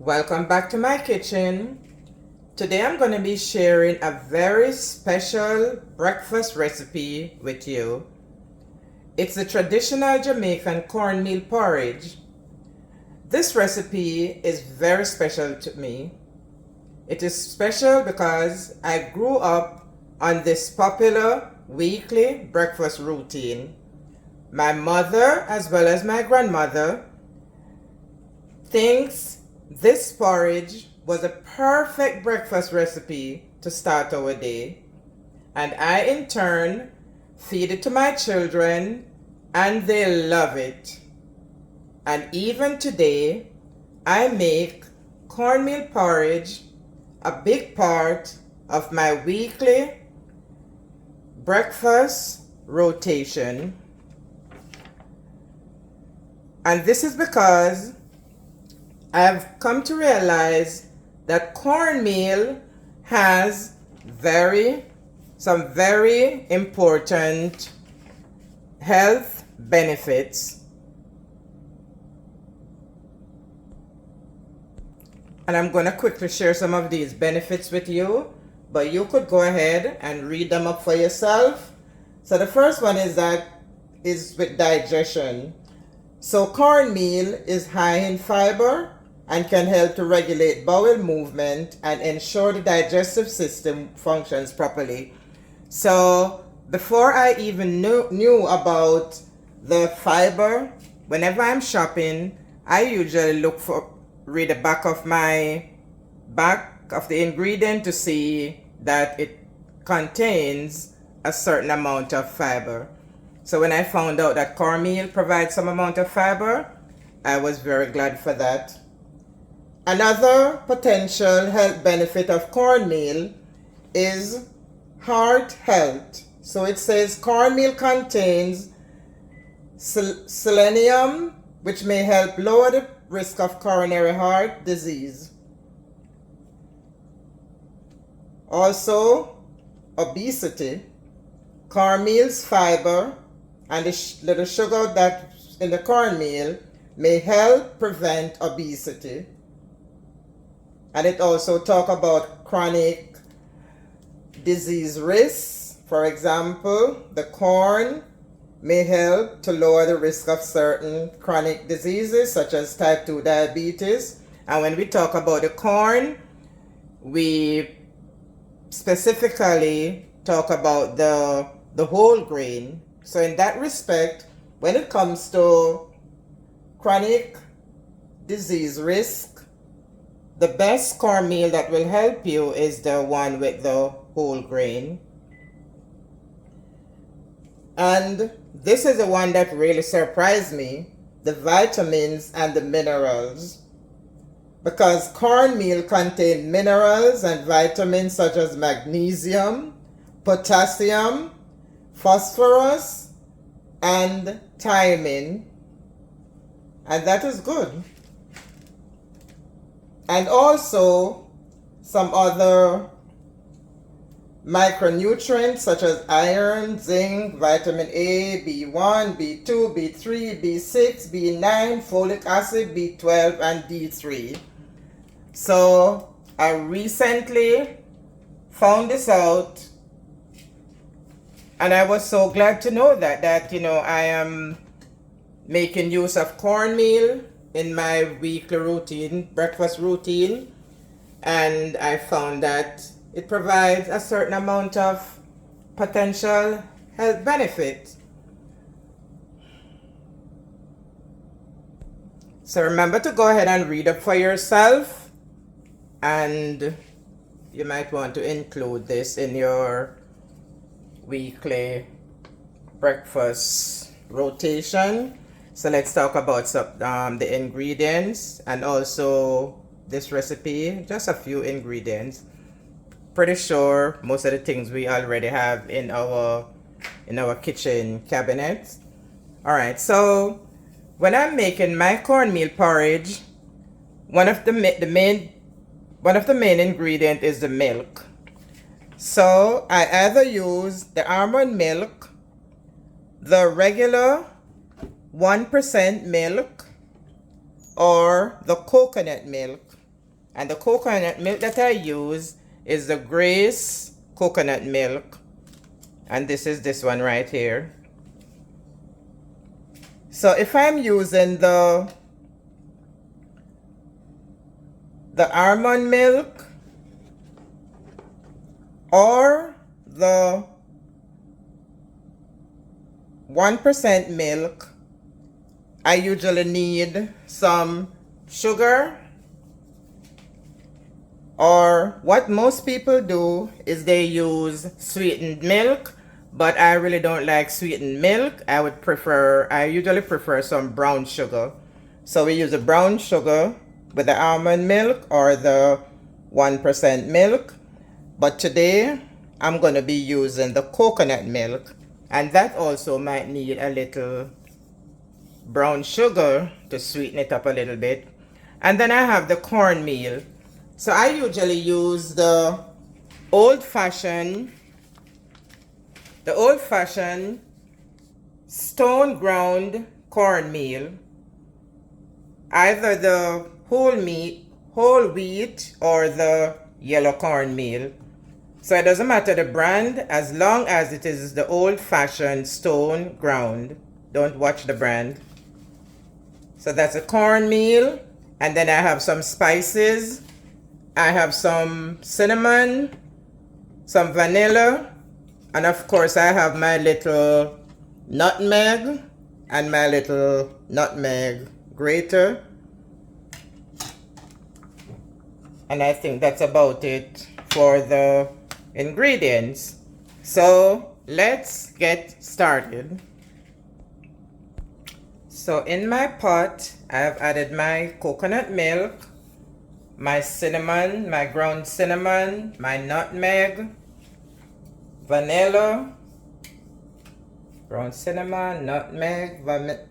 Welcome back to my kitchen. Today I'm going to be sharing a very special breakfast recipe with you. It's the traditional Jamaican cornmeal porridge. This recipe is very special to me. It is special because I grew up on this popular weekly breakfast routine. My mother, as well as my grandmother, thinks this porridge was a perfect breakfast recipe to start our day, and I in turn feed it to my children and they love it. And even today, I make cornmeal porridge a big part of my weekly breakfast rotation. And this is because I've come to realize that cornmeal has some very important health benefits. And I'm going to quickly share some of these benefits with you, but you could go ahead and read them up for yourself. So the first one is with digestion. So cornmeal is high in fiber and can help to regulate bowel movement and ensure the digestive system functions properly. So before I even knew about the fiber, whenever I'm shopping, I usually read the back of the ingredient to see that it contains a certain amount of fiber. So when I found out that cornmeal provides some amount of fiber, I was very glad for that. Another potential health benefit of cornmeal is heart health. So it says cornmeal contains selenium, which may help lower the risk of coronary heart disease. Also, obesity. Cornmeal's fiber and the little sugar that's in the cornmeal may help prevent obesity. And it also talks about chronic disease risks. For example, the corn may help to lower the risk of certain chronic diseases such as type 2 diabetes. And when we talk about the corn, we specifically talk about the whole grain. So in that respect, when it comes to chronic disease risk, the best cornmeal that will help you is the one with the whole grain. And this is the one that really surprised me, the vitamins and the minerals. Because cornmeal contains minerals and vitamins such as magnesium, potassium, phosphorus, and thiamine. And that is good. And also some other micronutrients such as iron, zinc, vitamin A, B1, B2, B3, B6, B9, folic acid, B12, and D3. So I recently found this out, and I was so glad to know that I am making use of cornmeal in my weekly routine, breakfast routine, and I found that it provides a certain amount of potential health benefit. So remember to go ahead and read up for yourself, and you might want to include this in your weekly breakfast rotation. So let's talk about the ingredients and also this recipe, just a few ingredients. Pretty sure most of the things we already have in our kitchen cabinets. All right, so when I'm making my cornmeal porridge, one of the main ingredient is the milk. So I either use the almond milk, the regular 1% milk, or the coconut milk. And the coconut milk that I use is the Grace coconut milk. And this is this one right here. So if I'm using the almond milk or the 1% milk, I usually need some sugar, or what most people do is they use sweetened milk, but I really don't like sweetened milk. I usually prefer some brown sugar. So we use the brown sugar with the almond milk or the 1% milk. But today I'm going to be using the coconut milk, and that also might need a little brown sugar to sweeten it up a little bit. And then I have the cornmeal. So I usually use the old-fashioned stone ground cornmeal, either the whole wheat or the yellow cornmeal. So it doesn't matter the brand, as long as it is the old-fashioned stone ground. Don't watch the brand. So that's a cornmeal, and then I have some spices. I have some cinnamon, some vanilla, and of course I have my little nutmeg and my little nutmeg grater. And I think that's about it for the ingredients. So let's get started. So in my pot, I have added my coconut milk, my cinnamon, my ground cinnamon, my nutmeg, vanilla, ground cinnamon, nutmeg,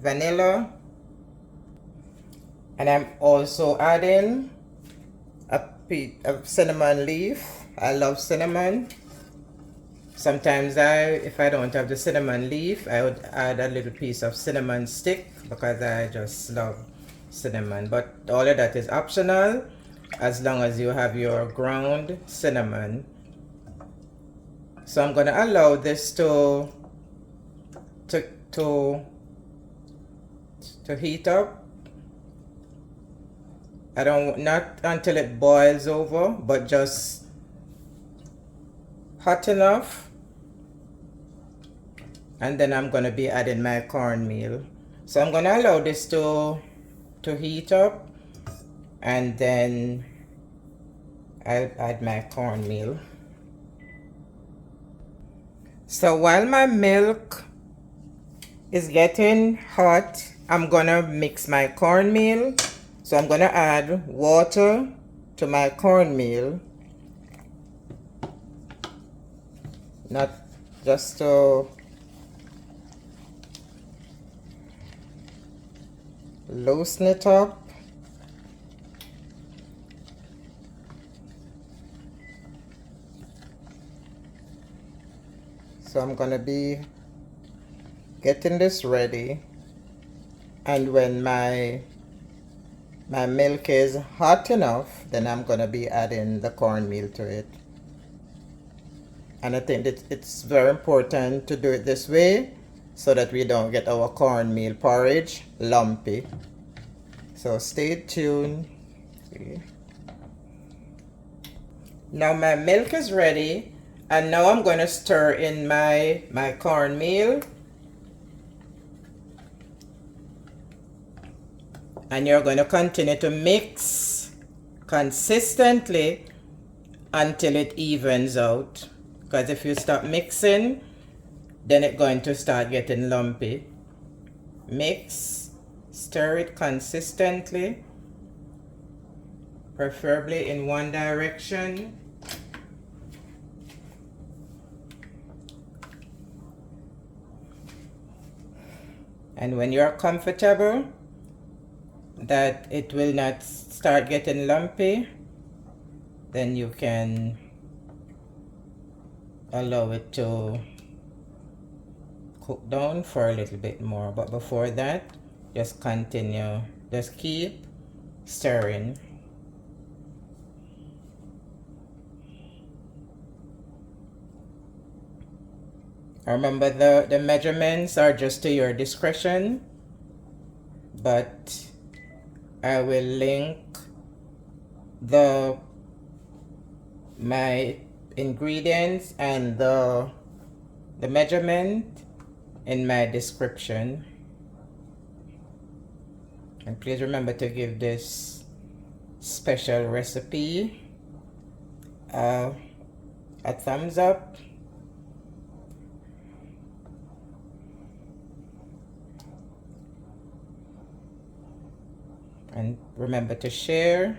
vanilla, and I'm also adding a piece of cinnamon leaf. I love cinnamon. Sometimes if I don't have the cinnamon leaf, I would add a little piece of cinnamon stick because I just love cinnamon. But all of that is optional as long as you have your ground cinnamon. So I'm gonna allow this to heat up. Not until it boils over, but just hot enough. And then I'm gonna be adding my cornmeal. So I'm gonna allow this to heat up, and then I'll add my cornmeal. So while my milk is getting hot, I'm gonna mix my cornmeal. So I'm gonna add water to my cornmeal, not just to loosen it up. So I'm gonna be getting this ready, and when my milk is hot enough, then I'm gonna be adding the cornmeal to it. And I think that it's very important to do it this way so that we don't get our cornmeal porridge lumpy. So stay tuned. Now my milk is ready, and now I'm going to stir in my cornmeal. And you're going to continue to mix consistently until it evens out. Because if you stop mixing, then it's going to start getting lumpy. Mix, stir it consistently, preferably in one direction. And when you're comfortable that it will not start getting lumpy, then you can allow it to cook down for a little bit more. But before that, just keep stirring. Remember, the measurements are just to your discretion, but I will link my ingredients and the measurement in my description. And please remember to give this special recipe a thumbs up. And remember to share.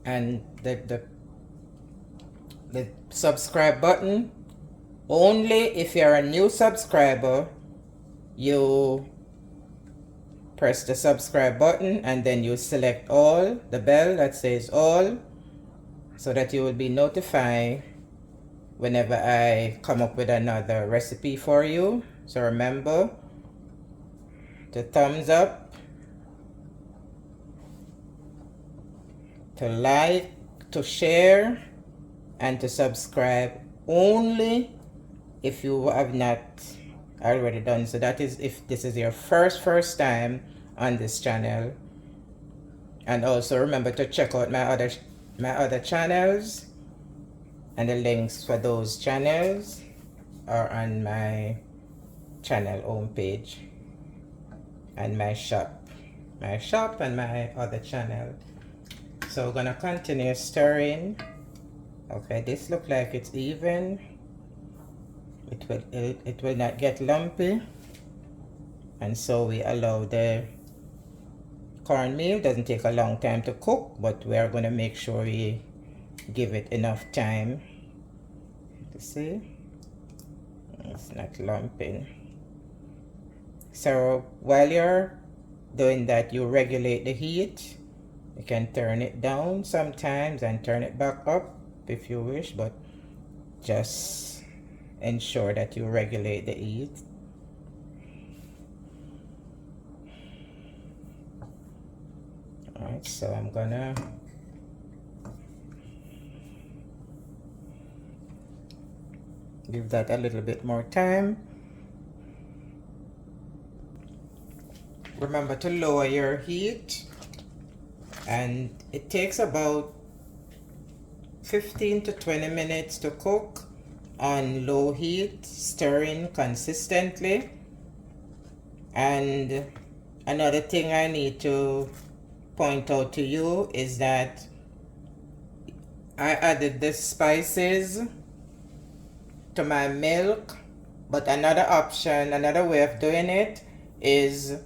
And the subscribe button, only if you're a new subscriber, you press the subscribe button and then you select all, the bell that says all, so that you will be notified whenever I come up with another recipe for you. So remember to thumbs up, to like, to share, and to subscribe, only if you have not already done so. That is if this is your first time on this channel. And also remember to check out my other channels, and the links for those channels are on my channel homepage and my shop and my other channel. So we're gonna continue stirring. Okay, this looks like it's even. It will not get lumpy, and so we allow the cornmeal. Doesn't take a long time to cook, but we are going to make sure we give it enough time to see it's not lumping. So while you're doing that, you regulate the heat. You can turn it down sometimes and turn it back up if you wish, but just ensure that you regulate the heat. Alright, so I'm gonna give that a little bit more time. Remember to lower your heat, and it takes about 15 to 20 minutes to cook on low heat, stirring consistently. And another thing I need to point out to you is that I added the spices to my milk, but another option, another way of doing it is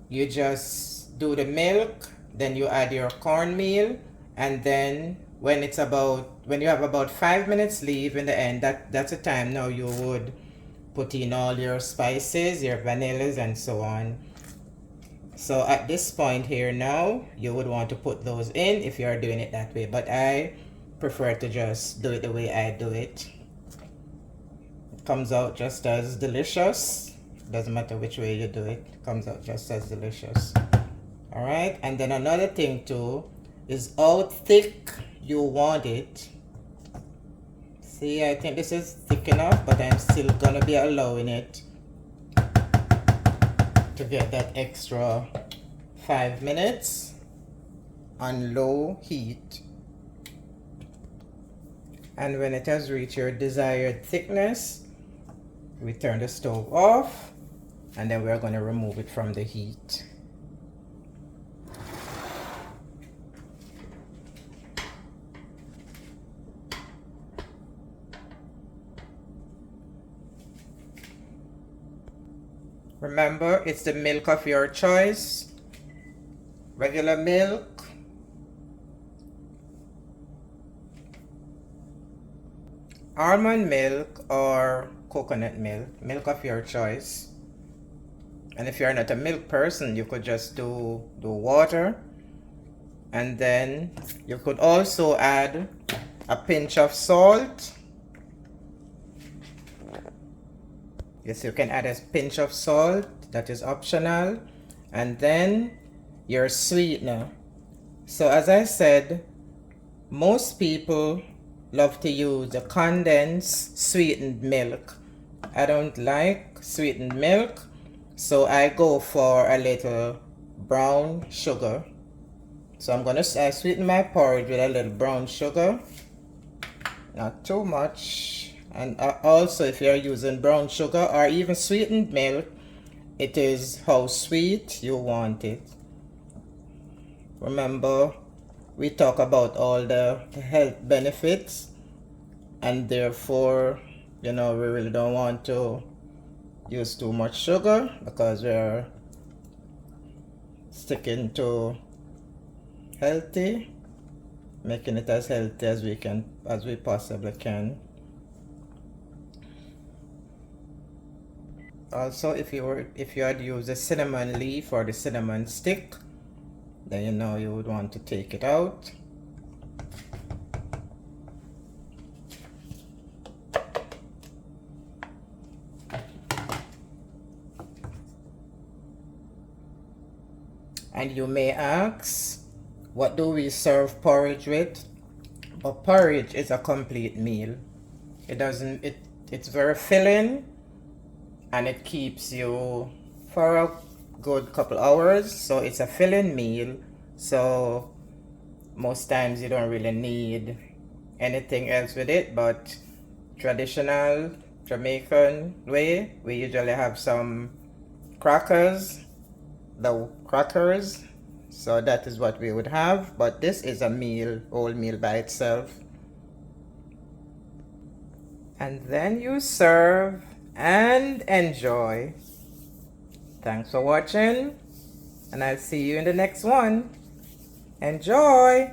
you just do the milk, then you add your cornmeal, and then when you have about 5 minutes leave in the end, that's the time now you would put in all your spices, your vanillas, and so on. So at this point here now, you would want to put those in if you are doing it that way, but I prefer to just do it the way I do it. It comes out just as delicious. Doesn't matter which way you do it, it comes out just as delicious. All right, and then another thing too is how thick you want it. See, I think this is thick enough, but I'm still gonna be allowing it to get that extra 5 minutes on low heat. And when it has reached your desired thickness, we turn the stove off, and then we're going to remove it from the heat. Remember, it's the milk of your choice. Regular milk, almond milk, or coconut milk, milk of your choice. And if you're not a milk person, you could just do water. And then you could also add a pinch of salt. Yes, you can add a pinch of salt, that is optional. And then your sweetener. So as I said, most people love to use the condensed sweetened milk. I don't like sweetened milk, so I go for a little brown sugar. So I sweeten my porridge with a little brown sugar, not too much. And also, if you're using brown sugar or even sweetened milk, it is how sweet you want it. Remember, we talk about all the health benefits, and therefore, we really don't want to use too much sugar because we're sticking to healthy, making it as healthy as we possibly can. Also, if you had used the cinnamon leaf or the cinnamon stick, then you would want to take it out. And you may ask, what do we serve porridge with? But porridge is a complete meal. It's very filling, and it keeps you for a good couple hours. So it's a filling meal. So most times you don't really need anything else with it, but traditional Jamaican way, we usually have some crackers, so that is what we would have. But this is a whole meal by itself. And then you serve and enjoy. Thanks for watching, and I'll see you in the next one. Enjoy!